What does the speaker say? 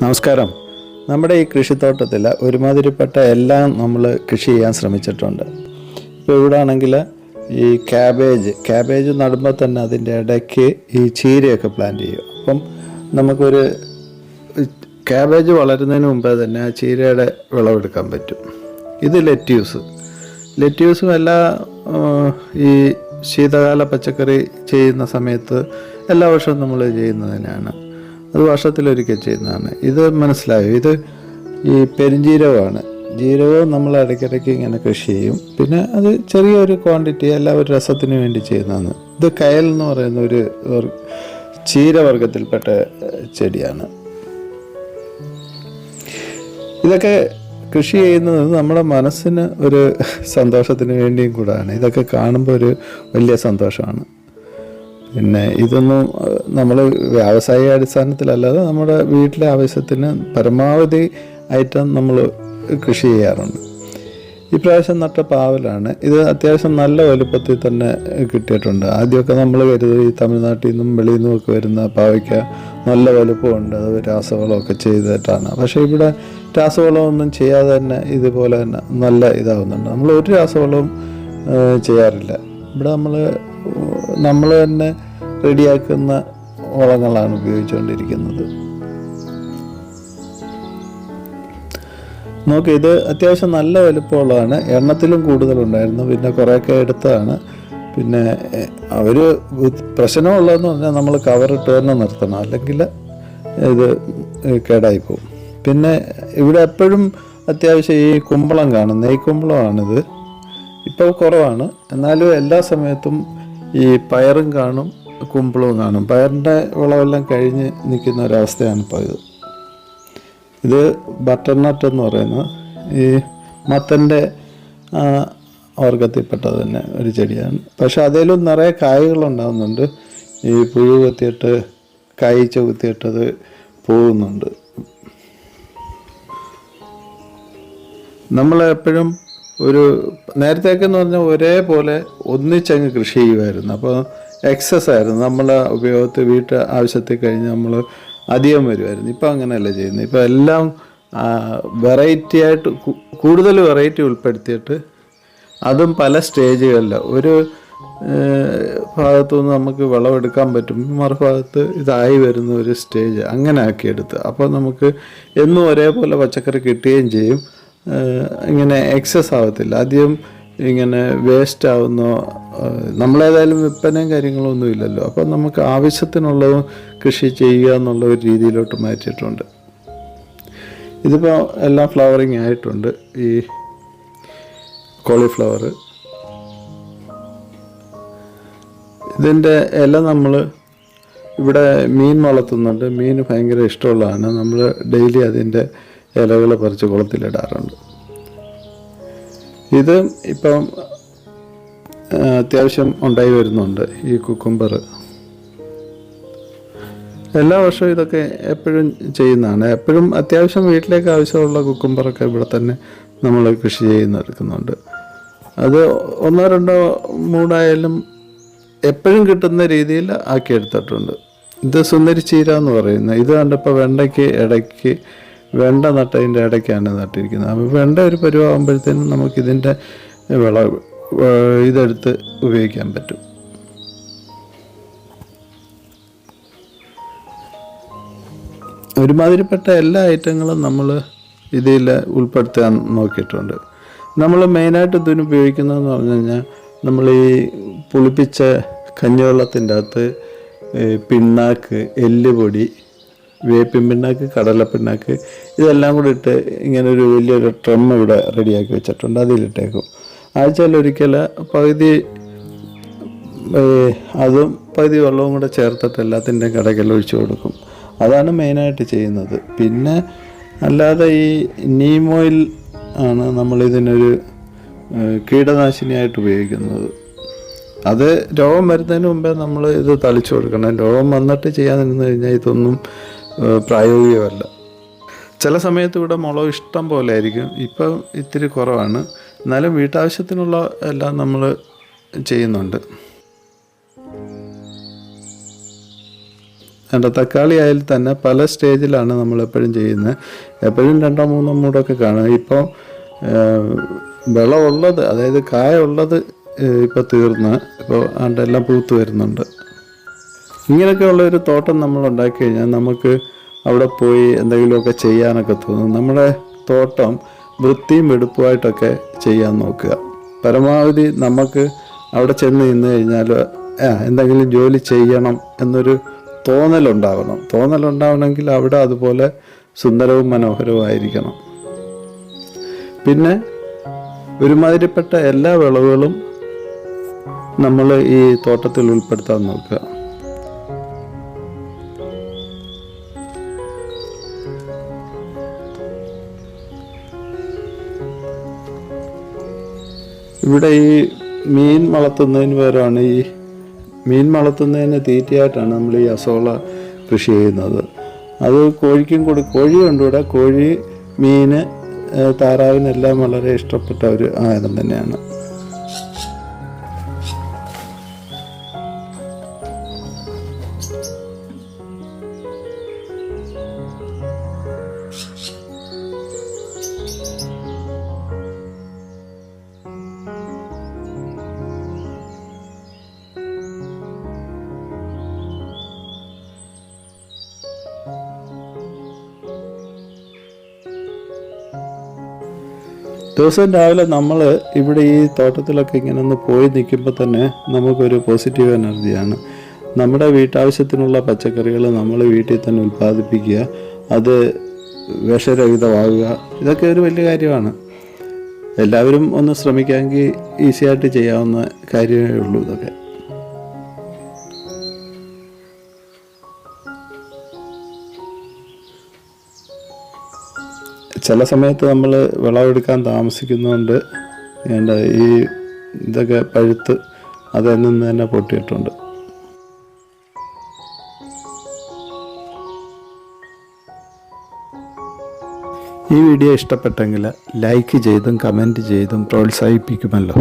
നമസ്കാരം. നമ്മുടെ ഈ കൃഷിത്തോട്ടത്തിൽ ഒരുമാതിരിപ്പെട്ട എല്ലാം നമ്മൾ കൃഷി ചെയ്യാൻ ശ്രമിച്ചിട്ടുണ്ട്. ഇപ്പോൾ ഇവിടെ ആണെങ്കിൽ ഈ ക്യാബേജ് നടുമ്പോൾ തന്നെ അതിൻ്റെ ഇടയ്ക്ക് ഈ ചീരയൊക്കെ പ്ലാന്റ് ചെയ്യും. അപ്പം നമുക്കൊരു ക്യാബേജ് വളരുന്നതിന് മുമ്പേ തന്നെ ആ ചീരയുടെ വിളവെടുക്കാൻ പറ്റും. ഇത് ലെറ്റ്യൂസും എല്ലാ ഈ ശീതകാല പച്ചക്കറി ചെയ്യുന്ന സമയത്ത് എല്ലാ വർഷവും നമ്മൾ ചെയ്യുന്നതിനാണ്. അത് വർഷത്തിലൊരിക്കൽ ചെയ്യുന്നതാണ്. ഇത് മനസ്സിലായോ? ഇത് ഈ പെരുംജീരകമാണ്. ജീരകവും നമ്മൾ ഇടയ്ക്കിടയ്ക്ക് ഇങ്ങനെ കൃഷി ചെയ്യും. പിന്നെ അത് ചെറിയൊരു ക്വാണ്ടിറ്റി അല്ല, ഒരു രസത്തിന് വേണ്ടി ചെയ്യുന്നതാണ്. ഇത് കയൽ എന്ന് പറയുന്ന ഒരു ചീരവർഗത്തിൽപ്പെട്ട ചെടിയാണ്. ഇതൊക്കെ കൃഷി ചെയ്യുന്നത് നമ്മുടെ മനസ്സിന് ഒരു സന്തോഷത്തിന് വേണ്ടിയും കൂടാണ്. ഇതൊക്കെ കാണുമ്പോൾ ഒരു വലിയ സന്തോഷമാണ്. പിന്നെ ഇതൊന്നും നമ്മൾ വ്യാവസായിക അടിസ്ഥാനത്തിലല്ലാതെ നമ്മുടെ വീട്ടിലെ ആവശ്യത്തിന് പരമാവധി ഐറ്റം നമ്മൾ കൃഷി ചെയ്യാറുണ്ട്. ഈ പ്രാവശ്യം നട്ട പാവലാണ്. ഇത് അത്യാവശ്യം നല്ല വലുപ്പത്തിൽ തന്നെ കിട്ടിയിട്ടുണ്ട്. ആദ്യമൊക്കെ നമ്മൾ കരുതും ഈ തമിഴ്നാട്ടിൽ നിന്നും വെളിയിൽ നിന്നുമൊക്കെ വരുന്ന പാവയ്ക്ക നല്ല വലുപ്പമുണ്ട്, അത് രാസവളമൊക്കെ ചെയ്തിട്ടാണ്. പക്ഷേ ഇവിടെ രാസവളമൊന്നും ചെയ്യാതെ തന്നെ ഇതുപോലെ തന്നെ നല്ല ഇതാവുന്നുണ്ട്. നമ്മൾ ഒരു രാസവളവും ചെയ്യാറില്ല. ഇവിടെ നമ്മൾ തന്നെ റെഡിയാക്കുന്ന വളങ്ങളാണ് ഉപയോഗിച്ചുകൊണ്ടിരിക്കുന്നത്. നോക്കി, ഇത് അത്യാവശ്യം നല്ല വലുപ്പമുള്ളതാണ്. എണ്ണത്തിലും കൂടുതലുണ്ടായിരുന്നു. പിന്നെ കുറേയൊക്കെ എടുത്തതാണ്. പിന്നെ ഒരു പ്രശ്നമുള്ളതെന്ന് പറഞ്ഞാൽ നമ്മൾ കവറിട്ട് തന്നെ നിർത്തണം, അല്ലെങ്കിൽ ഇത് കേടായി പോകും. പിന്നെ ഇവിടെ എപ്പോഴും അത്യാവശ്യം ഈ കുമ്പളം കാണും. നെയ്ക്കുമ്പളമാണിത്. ഇപ്പോൾ കുറവാണ്, എന്നാലും എല്ലാ സമയത്തും ഈ പയറും കാണും, കുമ്പളവും കാണും. പയറിൻ്റെ വിളവെല്ലാം കഴിഞ്ഞ് നിൽക്കുന്ന ഒരവസ്ഥയാണ് ഇപ്പോൾ ഇത് ബട്ടർനട്ട് എന്ന് പറയുന്ന ഈ മത്തൻ്റെ വർഗത്തിൽപ്പെട്ടത് തന്നെ ഒരു ചെടിയാണ്. പക്ഷെ അതിലും നിറയെ കായ്കളുണ്ടാകുന്നുണ്ട്. ഈ പുഴു കുത്തിയിട്ട് കായ്ച്ച കുത്തിയിട്ടത് പോകുന്നുണ്ട്. നമ്മളെപ്പോഴും നേരത്തേക്കെന്ന് പറഞ്ഞാൽ ഒരേപോലെ ഒന്നിച്ചങ്ങ് കൃഷി ചെയ്യുമായിരുന്നു. അപ്പോൾ എക്സസ് ആയിരുന്നു നമ്മളെ ഉപയോഗത്തിൽ. വീട്ട് ആവശ്യത്തിൽ കഴിഞ്ഞ് നമ്മൾ അധികം വരുമായിരുന്നു. ഇപ്പം അങ്ങനെയല്ല ചെയ്യുന്നത്. ഇപ്പം എല്ലാം വെറൈറ്റി ആയിട്ട്, കൂടുതൽ വെറൈറ്റി ഉൾപ്പെടുത്തിയിട്ട്, അതും പല സ്റ്റേജുകളിൽ ഒരു ഭാഗത്തുനിന്ന് നമുക്ക് വിളവെടുക്കാൻ പറ്റും, മറുഭാഗത്ത് ഇതായി വരുന്ന ഒരു സ്റ്റേജ് അങ്ങനെ ആക്കിയെടുത്ത്. അപ്പോൾ നമുക്ക് എന്നും ഒരേപോലെ പച്ചക്കറി കിട്ടുകയും ചെയ്യും. ഇങ്ങനെ എക്സസ് ആവത്തില്ല, അധികം ഇങ്ങനെ വേസ്റ്റ് ആവുന്നോ. നമ്മളേതായാലും വിൽപ്പനയും കാര്യങ്ങളൊന്നും ഇല്ലല്ലോ. അപ്പോൾ നമുക്ക് ആവശ്യത്തിനുള്ളത് കൃഷി ചെയ്യുക എന്നുള്ള ഒരു രീതിയിലോട്ട് മാറ്റിയിട്ടുണ്ട്. ഇതിപ്പോൾ എല്ലാം ഫ്ലവറിങ് ആയിട്ടുണ്ട്. ഈ കോളിഫ്ലവർ, ഇതിൻ്റെ ഇല നമ്മൾ ഇവിടെ മീൻ വളർത്തുന്നുണ്ട്. മീൻ ഭയങ്കര ഇഷ്ടമുള്ളതാണ്. നമ്മൾ ഡെയിലി അതിൻ്റെ ഇലകൾ പറിച്ച് കുളത്തിലിടാറുണ്ട്. ഇത് ഇപ്പം അത്യാവശ്യം ഉണ്ടായി വരുന്നുണ്ട്. ഈ കുക്കുംബർ എല്ലാ വർഷവും ഇതൊക്കെ എപ്പോഴും ചെയ്യുന്നതാണ്. എപ്പോഴും അത്യാവശ്യം വീട്ടിലേക്ക് ആവശ്യമുള്ള കുക്കുംബറൊക്കെ ഇവിടെ തന്നെ നമ്മൾ കൃഷി ചെയ്യുന്നെടുക്കുന്നുണ്ട്. അത് 1, 2, 3 ആയാലും എപ്പോഴും കിട്ടുന്ന രീതിയിൽ ആക്കിയെടുത്തിട്ടുണ്ട്. ഇത് സുന്ദരി ചീര എന്ന് പറയുന്നത്. ഇത് കണ്ടപ്പോൾ വെണ്ടയ്ക്ക് ഇടയ്ക്ക് വെണ്ട നട്ടതിൻ്റെ ഇടയ്ക്കാണ് നട്ടിരിക്കുന്നത്. അപ്പോൾ വെണ്ട ഒരു പരുവാകുമ്പോഴത്തേനും നമുക്കിതിൻ്റെ ഇതെടുത്ത് ഉപയോഗിക്കാൻ പറ്റും. ഒരുമാതിരിപ്പെട്ട എല്ലാ ഐറ്റങ്ങളും നമ്മൾ ഇതിൽ ഉൾപ്പെടുത്താൻ നോക്കിയിട്ടുണ്ട്. നമ്മൾ മെയിനായിട്ട് ഇതിന് ഉപയോഗിക്കുന്നതെന്ന് പറഞ്ഞു കഴിഞ്ഞാൽ, നമ്മൾ ഈ പുളിപ്പിച്ച കഞ്ഞിവെള്ളത്തിൻ്റെ അകത്ത് പിണ്ണാക്ക്, എല്ലുപൊടി, വേപ്പിൻ പിണ്ണാക്ക്, കടലപ്പിണ്ണാക്ക്, ഇതെല്ലാം കൂടി ഇട്ട് ഇങ്ങനെ ഒരു വലിയൊരു ഡ്രം ഇവിടെ റെഡിയാക്കി വെച്ചിട്ടുണ്ട്. അതിലിട്ടേക്കും. ആഴ്ചയിലൊരിക്കൽ പകുതി അതും പകുതി വെള്ളവും കൂടെ ചേർത്തിട്ട് എല്ലാത്തിൻ്റെയും കടയ്ക്കെല്ലാം ഒഴിച്ചു കൊടുക്കും. അതാണ് മെയിനായിട്ട് ചെയ്യുന്നത്. പിന്നെ അല്ലാതെ ഈ നീം ഓയിൽ ആണ് നമ്മളിതിനൊരു കീടനാശിനിയായിട്ട് ഉപയോഗിക്കുന്നത്. അത് രോഗം വരുന്നതിന് മുമ്പേ നമ്മൾ ഇത് തളിച്ചു കൊടുക്കണം. രോഗം വന്നിട്ട് ചെയ്യാൻ നിന്ന് കഴിഞ്ഞാൽ ഇതൊന്നും പ്രായോഗികമല്ല. ചില സമയത്ത് ഇവിടെ മുളക് ഇഷ്ടം പോലെ ആയിരിക്കും. ഇപ്പം ഇത്തിരി കുറവാണ്, എന്നാലും വീട്ടാവശ്യത്തിനുള്ള എല്ലാം നമ്മൾ ചെയ്യുന്നുണ്ട്. എൻ്റെ തക്കാളി ആയാലും തന്നെ പല സ്റ്റേജിലാണ് നമ്മളെപ്പോഴും ചെയ്യുന്നത്. എപ്പോഴും 2-3 മൂടൊക്കെ കാണും. ഇപ്പോൾ വിളവുള്ളത്, അതായത് കായ ഉള്ളത് ഇപ്പോൾ തീർന്ന് ഇപ്പോൾ ആണ്ടെല്ലാം പൂത്ത് വരുന്നുണ്ട്. ഇങ്ങനെയൊക്കെയുള്ളൊരു തോട്ടം നമ്മൾ ഉണ്ടാക്കി കഴിഞ്ഞാൽ നമുക്ക് അവിടെ പോയി എന്തെങ്കിലുമൊക്കെ ചെയ്യാനൊക്കെ തോന്നും. നമ്മുടെ തോട്ടം വൃത്തിയും വെടുപ്പുമായിട്ടൊക്കെ ചെയ്യാൻ നോക്കുക. പരമാവധി നമുക്ക് അവിടെ ചെന്ന് നിന്ന് കഴിഞ്ഞാൽ എന്തെങ്കിലും ജോലി ചെയ്യണം എന്നൊരു തോന്നലുണ്ടാവണമെങ്കിൽ അവിടെ അതുപോലെ സുന്ദരവും മനോഹരവുമായിരിക്കണം. പിന്നെ ഒരുമാതിരിപ്പെട്ട എല്ലാ വിളവുകളും നമ്മൾ ഈ തോട്ടത്തിൽ ഉൾപ്പെടുത്താൻ നോക്കുക. ഇവിടെ ഈ മീൻ വളർത്തുന്നതിന് പകരമാണ് ഈ മീൻ വളർത്തുന്നതിന് തീറ്റയായിട്ടാണ് നമ്മൾ ഈ അസോള കൃഷി ചെയ്യുന്നത്. അത് കോഴിക്കും കോഴിയുണ്ട് ഇവിടെ. കോഴി, മീൻ, താറാവിനെല്ലാം വളരെ ഇഷ്ടപ്പെട്ട ഒരു ആഹാരം തന്നെയാണ്. ദിവസം രാവിലെ നമ്മൾ ഇവിടെ ഈ തോട്ടത്തിലൊക്കെ ഇങ്ങനെ ഒന്ന് പോയി നിൽക്കുമ്പോൾ തന്നെ നമുക്കൊരു പോസിറ്റീവ് എനർജിയാണ്. നമ്മുടെ വീട്ടാവശ്യത്തിനുള്ള പച്ചക്കറികൾ നമ്മൾ വീട്ടിൽ തന്നെ ഉൽപ്പാദിപ്പിക്കുക, അത് വിഷരഹിതമാകുക, ഇതൊക്കെ ഒരു വലിയ കാര്യമാണ്. എല്ലാവരും ഒന്ന് ശ്രമിക്കാമെങ്കിൽ ഈസിയായിട്ട് ചെയ്യാവുന്ന കാര്യമേ ഉള്ളൂ ഇതൊക്കെ. ചില സമയത്ത് നമ്മൾ വിളവെടുക്കാൻ താമസിക്കുന്നതുകൊണ്ട് ഈ ഇതൊക്കെ പഴുത്ത് അതിൽ നിന്ന് തന്നെ പൊട്ടിയിട്ടുണ്ട്. ഈ വീഡിയോ ഇഷ്ടപ്പെട്ടെങ്കിൽ ലൈക്ക് ചെയ്തും കമൻറ്റ് ചെയ്തും പ്രോത്സാഹിപ്പിക്കുമല്ലോ.